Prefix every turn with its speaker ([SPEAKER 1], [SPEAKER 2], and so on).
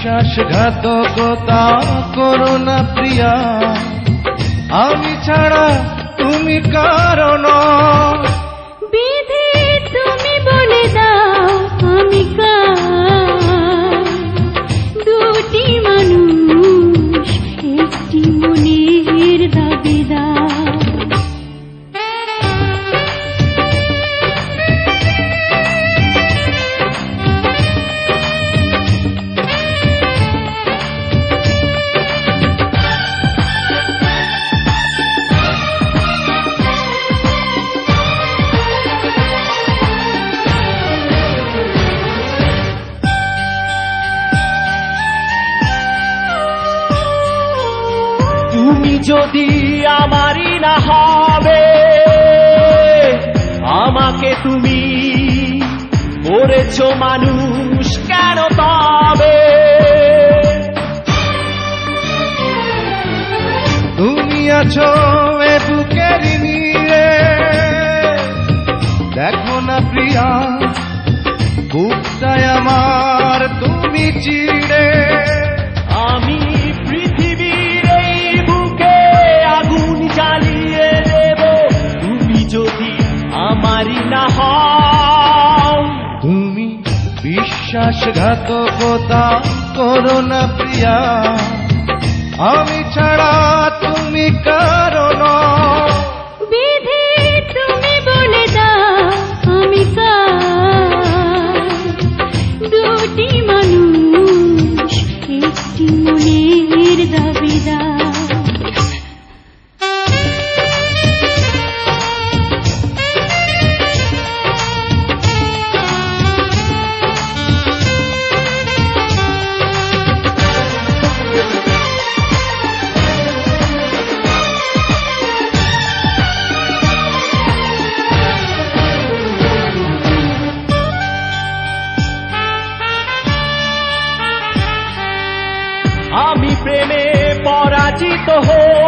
[SPEAKER 1] বিশ্বাসঘাতকতা করো না প্রিয়া, আমি ছাড়া তুমি কারণ।
[SPEAKER 2] বিধি তুমি বলে দাও আমি কার, দুটি মানুষ একটি মনের দাবিদার।
[SPEAKER 3] তুমি যদি আমারই না হবে, আমাকে তুমি করেছো মানুষ কেন তবে?
[SPEAKER 1] তুমি আছো এ বুকের নিয়ে, দেখো না প্রিয়া বুকটায় আমার তুমি চিড়ে।
[SPEAKER 3] আমি পৃথিবীর এই বুকে আগুন জ্বালিয়ে দেব, তুমি যদি আমারই না হও।
[SPEAKER 1] তুমি বিশ্বাসঘাতকতা করো না প্রিয়া, আমি ছাড়া তুমি কারণ।
[SPEAKER 2] বিধি তুমি বলে দাও আমি কার, দুটি মানুষ একটি মনের দাবিদার।
[SPEAKER 3] আমি প্রেমে পরাজিত হই,